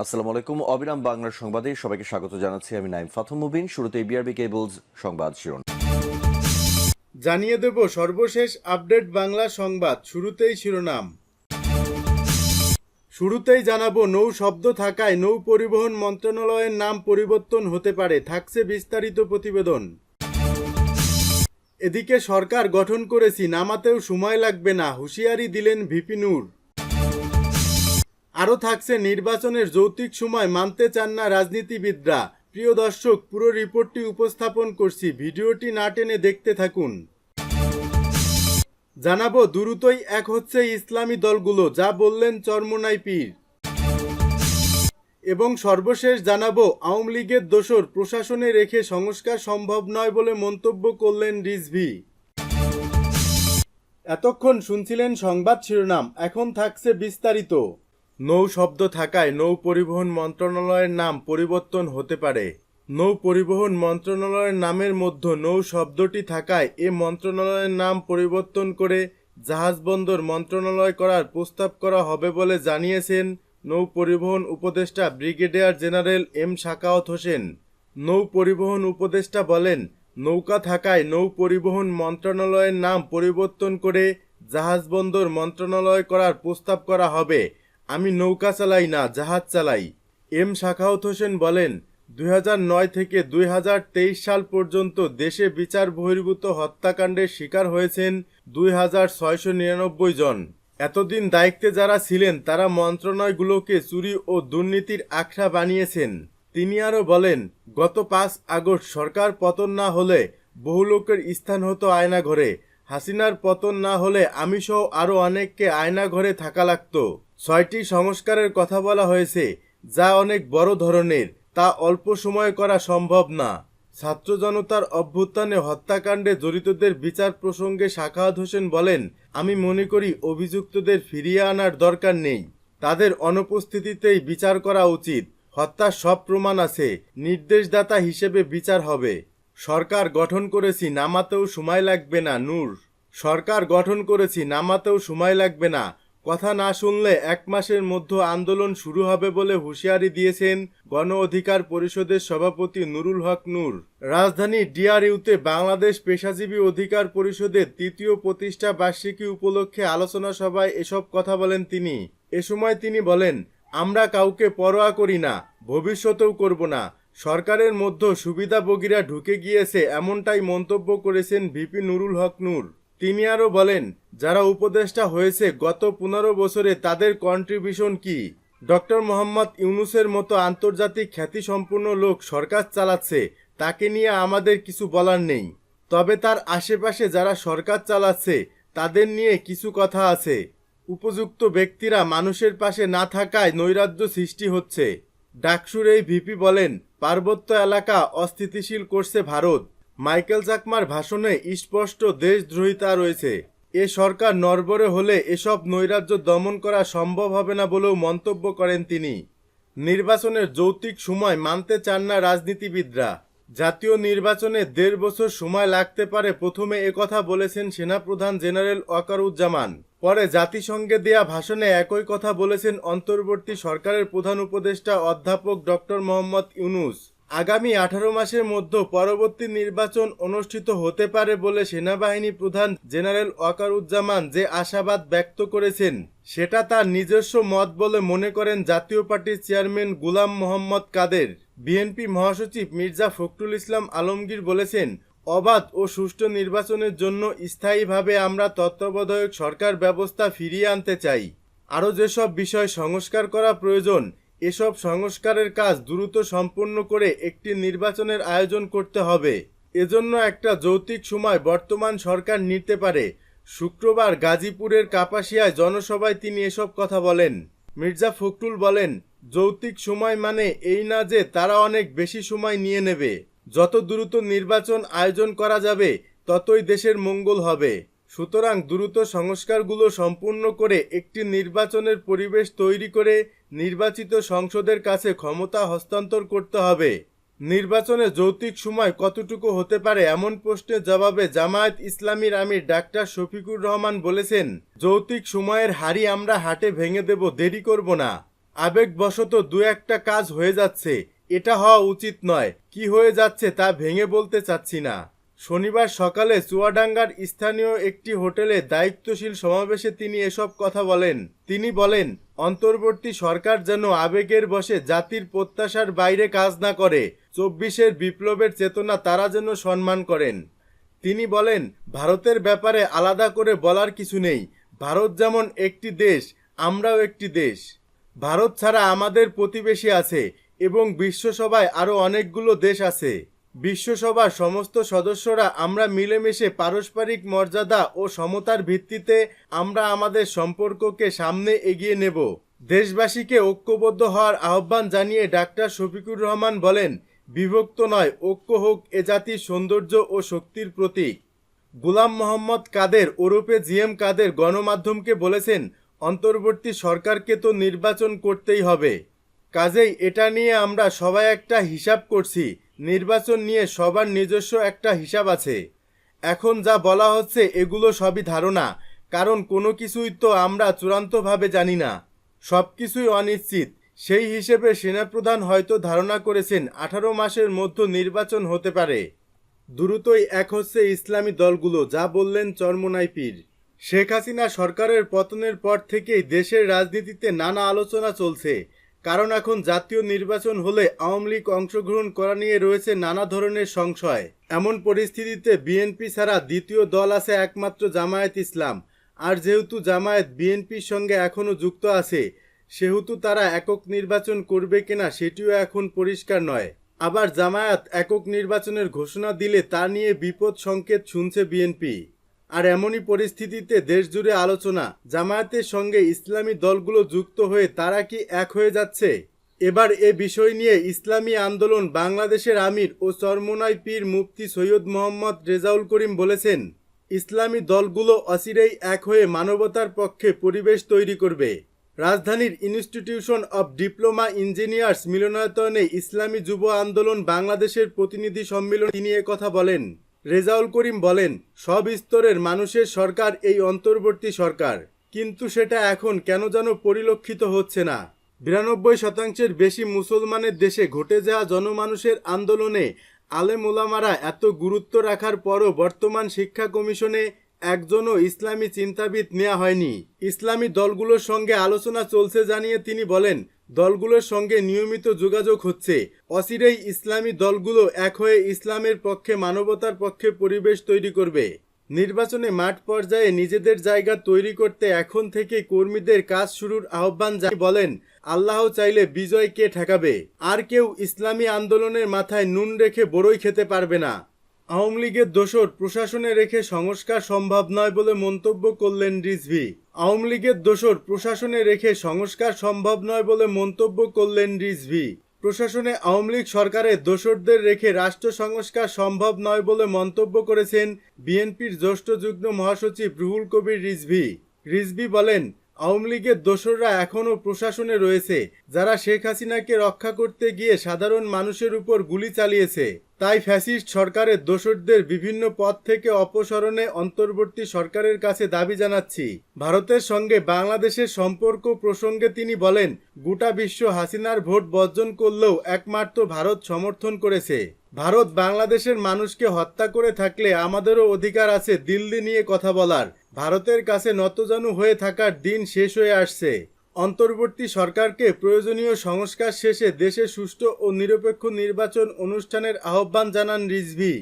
আসসালামু আলাইকুম। অবিরাম বাংলার সংবাদে সবাইকে স্বাগত জানাচ্ছি। আমি নাইম ফাথম মুবিন। শুরুতেই বিআরবি কেবলস সংবাদ শিরোনাম। জানিয়ে দেব সর্বশেষ আপডেট বাংলা সংবাদ। শুরুতেই শিরোনাম। শুরুতেই জানাবো নৌ শব্দ থাকায় নৌ পরিবহন মন্ত্রণালয়ের নাম পরিবর্তন হতে পারে, থাকছে বিস্তারিত প্রতিবেদন। এদিকে সরকার গঠন করেছি, নামাতেও সময় লাগবে না, হুঁশিয়ারি দিলেন ভিপি নূর। আরও থাকছে নির্বাচনের যৌক্তিক সময় মানতে চান না রাজনীতিবিদরা। প্রিয় দর্শক, পুরো রিপোর্টটি উপস্থাপন করছি, ভিডিওটি না টেনে দেখতে থাকুন। জানাবো দ্রুতই এক হচ্ছে ইসলামী দলগুলো, যা বললেন চরমোনাই পীর। এবং সর্বশেষ জানাবো আওয়ামী লীগের দোসর প্রশাসনে রেখে সংস্কার সম্ভব নয় বলে মন্তব্য করলেন রিজভী। এতক্ষণ শুনছিলেন সংবাদ শিরোনাম, এখন থাকছে বিস্তারিত। নৌ শব্দ থাকায় নৌ পরিবহন মন্ত্রণালয়ের নাম পরিবর্তন হতে পারে। নৌ পরিবহন মন্ত্রণালয়ের নামের মধ্যে নৌ শব্দটি থাকায় এ মন্ত্রণালয়ের নাম পরিবর্তন করে জাহাজ বন্দর মন্ত্রণালয় করার প্রস্তাব করা হবে বলে জানিয়েছেন নৌ পরিবহন উপদেষ্টা brigadier general M Sakhawat Hossain. নৌ পরিবহন উপদেষ্টা বলেন, নৌকা থাকায় নৌ পরিবহন মন্ত্রণালয়ের নাম পরিবর্তন করে জাহাজ বন্দর মন্ত্রণালয় করার প্রস্তাব করা হবে। আমি নৌকা চালাই না, জাহাজ চালাই। এম সাখাওয়াত হোসেন বলেন, 2009 থেকে 2023 সাল পর্যন্ত দেশে বিচার বহির্ভূত হত্যাকাণ্ডের শিকার হয়েছেন 2699 জন। এতদিন দায়িত্বে যারা ছিলেন তারা মন্ত্রণালয়গুলোকে চুরি ও দুর্নীতির আখড়া বানিয়েছেন। তিনি আরও বলেন, গত 5 আগস্ট সরকার পতন না হলে বহু লোকের স্থান হতো আয়নাঘরে। হাসিনার পতন না হলে আমি সহ আরও অনেককে আয়নাঘরে থাকা লাগতো। 6টি সংস্কারের কথা বলা হয়েছে, যা অনেক বড় ধরনের, তা অল্প সময়ে করা সম্ভব না। ছাত্র জনতার অভ্যুত্থানে হত্যাকাণ্ডে জড়িতদের বিচার প্রসঙ্গে সাখাওয়াত হোসেন বলেন, আমি মনে করি অভিযুক্তদের ফিরিয়ে আনার দরকার নেই, তাদের অনুপস্থিতিতেই বিচার করা উচিত। হত্যার সব প্রমাণ আছে, নির্দেশদাতা হিসেবে বিচার হবে। সরকার গঠন করেছি, নামাতেও সময় লাগবে না। নূর, সরকার গঠন করেছি, নামাতেও সময় লাগবে না। কথা না শুনলে 1 মাসের মধ্যে আন্দোলন শুরু হবে বলে হুঁশিয়ারি দিয়েছেন গণ অধিকার পরিষদের সভাপতি নুরুল হক নূর। রাজধানী ডিআরইউতে বাংলাদেশ পেশাজীবী অধিকার পরিষদের 3য় প্রতিষ্ঠা বার্ষিকী উপলক্ষে আলোচনা সভায় এসব কথা বলেন তিনি। এ সময় তিনি বলেন, আমরা কাউকে পরোয়া করি না, ভবিষ্যতেও করব না। সরকারের মধ্যে সুবিধাভোগীরা ঢুকে গিয়েছে, এমনটাই মন্তব্য করেছেন ভিপি নুরুল হক নূর। তিনি আরও বলেন, যারা উপদেষ্টা হয়েছে গত 15 বছরে তাদের কন্ট্রিবিউশন কি? ডক্টর মোহাম্মদ ইউনূসের মতো আন্তর্জাতিক খ্যাতিসম্পন্ন লোক সরকার চালাচ্ছে, তাকে নিয়ে আমাদের কিছু বলার নেই। তবে তার আশেপাশে যারা সরকার চালাচ্ছে তাদের নিয়ে কিছু কথা আছে। উপযুক্ত ব্যক্তিরা মানুষের পাশে না থাকায় নৈরাজ্য সৃষ্টি হচ্ছে। ডাকসুর এই ভিপি বলেন, পার্বত্য এলাকা অস্থিতিশীল করছে ভারত। মাইকেল চাকমার ভাষণে স্পষ্ট দেশদ্রোহিতা রয়েছে। এ সরকার নড়বড়ে হলে এসব নৈরাজ্য দমন করা সম্ভব হবে না বলেও মন্তব্য করেন তিনি। নির্বাচনের যৌক্তিক সময় মানতে চান না রাজনীতিবিদরা। জাতীয় নির্বাচনে 1.5 বছর সময় লাগতে পারে, প্রথমে একথা বলেছেন সেনাপ্রধান জেনারেল ওয়াকারুজ্জামান। পরে জাতিসংঘে দেয়া ভাষণে একই কথা বলেছেন অন্তর্বর্তী সরকারের প্রধান উপদেষ্টা অধ্যাপক ডক্টর মোহাম্মদ ইউনূস। আগামী 18 মাসের মধ্যে পরবর্তী নির্বাচন অনুষ্ঠিত হতে পারে বলে সেনাবাহিনী প্রধান জেনারেল ওয়াকারুজ্জামান যে আশাবাদ ব্যক্ত করেছেন সেটা তার নিজস্ব মত বলে মনে করেন জাতীয় পার্টির চেয়ারম্যান গোলাম মোহাম্মদ কাদের। বিএনপি মহাসচিব মির্জা ফখরুল ইসলাম আলমগীর বলেছেন, অবাধ ও সুষ্ঠু নির্বাচনের জন্য স্থায়ীভাবে আমরা তত্ত্বাবধায়ক সরকার ব্যবস্থা ফিরিয়ে আনতে চাই। আরও যেসব বিষয় সংস্কার করা প্রয়োজন, এসব সংস্কারের কাজ দ্রুত সম্পন্ন করে একটি নির্বাচনের আয়োজন করতে হবে। এজন্য একটা যৌক্তিক সময় বর্তমান সরকার নিতে পারে। শুক্রবার গাজীপুরের কাপাসিয়ায় জনসভায় তিনি এসব কথা বলেন। মির্জা ফখরুল বলেন, যৌক্তিক সময় মানে এই না যে তারা অনেক বেশি সময় নিয়ে নেবে। যত দ্রুত নির্বাচন আয়োজন করা যাবে ততই দেশের মঙ্গল হবে। সুতরাং দ্রুত সংস্কারগুলো সম্পূর্ণ করে একটি নির্বাচনের পরিবেশ তৈরি করে নির্বাচিত সংসদের কাছে ক্ষমতা হস্তান্তর করতে হবে। নির্বাচনে যৌক্তিক সময় কতটুকু হতে পারে এমন প্রশ্নের জবাবে জামায়াত ইসলামীর আমির ডাক্তার শফিকুর রহমান বলেছেন, যৌক্তিক সময়ের হাড়ি আমরা হাটে ভেঙে দেব, দেরি করব না। আবেগবশত দু একটা কাজ হয়ে যাচ্ছে, এটা হওয়া উচিত নয়। কি হয়ে যাচ্ছে তা ভেঙে বলতে চাচ্ছি না। শনিবার সকালে চুয়াডাঙ্গার স্থানীয় একটি হোটেলে দায়িত্বশীল সমাবেশে তিনি এসব কথা বলেন। তিনি বলেন, অন্তর্বর্তী সরকার যেন আবেগের বশে জাতির প্রত্যাশার বাইরে কাজ না করে। ২৪-এর বিপ্লবের চেতনা তারা যেন সম্মান করেন। তিনি বলেন, ভারতের ব্যাপারে আলাদা করে বলার কিছু নেই। ভারত যেমন একটি দেশ, আমরাও একটি দেশ। ভারত ছাড়া আমাদের প্রতিবেশী আছে এবং বিশ্বসভায় আরও অনেকগুলো দেশ আছে। বিশ্বসভার সমস্ত সদস্যরা আমরা মিলেমিশে পারস্পরিক মর্যাদা ও সমতার ভিত্তিতে আমরা আমাদের সম্পর্ককে সামনে এগিয়ে নেব। দেশবাসীকে ঐক্যবদ্ধ হওয়ার আহ্বান জানিয়ে ডাক্তার শফিকুর রহমান বলেন, বিভক্ত নয়, ঐক্য হোক এ জাতির সৌন্দর্য ও শক্তির প্রতীক। গোলাম মোহাম্মদ কাদের ওরফে জিএম কাদের গণমাধ্যমকে বলেছেন, অন্তর্বর্তী সরকারকে তো নির্বাচন করতেই হবে। কাজেই এটা নিয়ে আমরা সবাই একটা হিসাব করছি। নির্বাচন নিয়ে সবার নিজস্ব একটা হিসাব আছে। এখন যা বলা হচ্ছে এগুলো সবই ধারণা, কারণ কোনো কিছুই তো আমরা চূড়ান্তভাবে জানি না। সব কিছুই অনিশ্চিত। সেই হিসেবে সেনাপ্রধান হয়তো ধারণা করেছেন 18 মাসের মধ্যে নির্বাচন হতে পারে। দ্রুতই এক হচ্ছে ইসলামী দলগুলো, যা বললেন চরমোনাই পীর। শেখ হাসিনা সরকারের পতনের পর থেকেই দেশের রাজনীতিতে নানা আলোচনা চলছে, কারণ এখন জাতীয় নির্বাচন হলে আওয়ামী লীগ অংশগ্রহণ করা নিয়ে রয়েছে নানা ধরনের সংশয়। এমন পরিস্থিতিতে বিএনপি ছাড়া দ্বিতীয় দল আছে একমাত্র জামায়াত ইসলাম। আর যেহেতু জামায়াত বিএনপির সঙ্গে এখনও যুক্ত আছে, সেহেতু তারা একক নির্বাচন করবে কিনা সেটিও এখন পরিষ্কার নয়। আবার জামায়াত একক নির্বাচনের ঘোষণা দিলে তা নিয়ে বিপদ সংকেত শুনছে বিএনপি। আর এমনই পরিস্থিতিতে দেশজুড়ে আলোচনা, জামায়াতের সঙ্গে ইসলামী দলগুলো যুক্ত হয়ে তারা কি এক হয়ে যাচ্ছে। এবার এ বিষয় নিয়ে ইসলামী আন্দোলন বাংলাদেশের আমির ও চরমোনাই পীর মুফতি সৈয়দ মোহাম্মদ রেজাউল করিম বলেছেন, ইসলামী দলগুলো অচিরেই এক হয়ে মানবতার পক্ষে পরিবেশ তৈরি করবে। রাজধানীর ইনস্টিটিউশন অব ডিপ্লোমা ইঞ্জিনিয়ার্স মিলনায়তনে ইসলামী যুব আন্দোলন বাংলাদেশের প্রতিনিধি সম্মেলনে তিনি কথা বলেন। রেজাউল করিম বলেন, সব স্তরের মানুষের সরকার এই অন্তর্বর্তী সরকার, কিন্তু সেটা এখন কেন যেন পরিলক্ষিত হচ্ছে না। 92% বেশি মুসলমানের দেশে ঘটে যাওয়া জনমানুষের আন্দোলনে আলেম ওলামারা এত গুরুত্ব রাখার পরও বর্তমান শিক্ষা কমিশনে একজনও ইসলামী চিন্তাবিদ নেওয়া হয়নি। ইসলামী দলগুলোর সঙ্গে আলোচনা চলছে জানিয়ে তিনি বলেন, দলগুলোর সঙ্গে নিয়মিত যোগাযোগ হচ্ছে। অচিরেই ইসলামী দলগুলো এক হয়ে ইসলামের পক্ষে মানবতার পক্ষে পরিবেশ তৈরি করবে। নির্বাচনে মাঠ পর্যায়ে নিজেদের জায়গা তৈরি করতে এখন থেকে কর্মীদের কাজ শুরুর আহ্বান জানিয়ে বলেন, আল্লাহ চাইলে বিজয় কে ঠেকাবে। আর কেউ ইসলামী আন্দোলনের মাথায় নুন রেখে বড়ই খেতে পারবে না। আওয়ামী লীগের দোসর প্রশাসনে রেখে সংস্কার সম্ভব নয় বলে মন্তব্য করলেন রিজভী। আওয়ামী লীগের দোসর প্রশাসনে রেখে সংস্কার সম্ভব নয় বলে মন্তব্য করলেন রিজভী। প্রশাসনে আওয়ামী লীগ সরকারের দোসরদের রেখে রাষ্ট্র সংস্কার সম্ভব নয় বলে মন্তব্য করেছেন বিএনপির জ্যেষ্ঠ যুগ্ম মহাসচিব রুহুল কবির রিজভী। রিজভী বলেন, আওয়ামী লীগের দোসররা এখনও প্রশাসনে রয়েছে, যারা শেখ হাসিনাকে রক্ষা করতে গিয়ে সাধারণ মানুষের উপর গুলি চালিয়েছে। তাই ফ্যাসিস্ট সরকারের দোসরদের বিভিন্ন পদ থেকে অপসারণে অন্তর্বর্তী সরকারের কাছে দাবি জানাচ্ছি। ভারতের সঙ্গে বাংলাদেশের সম্পর্ক প্রসঙ্গে তিনি বলেন, গোটা বিশ্ব হাসিনার ভোট বর্জন করলেও একমাত্র ভারত সমর্থন করেছে। ভারত বাংলাদেশের মানুষকে হত্যা করে থাকলে আমাদেরও অধিকার আছে দিল্লি নিয়ে কথা বলার। ভারতের কাছে নতজানু হয়ে থাকার দিন শেষ হয়ে আসছে। অন্তর্বর্তী সরকারকে প্রয়োজনীয় সংস্কার শেষে দেশে সুষ্ঠু ও নিরপেক্ষ নির্বাচন অনুষ্ঠানের আহ্বান জানান রিজভী।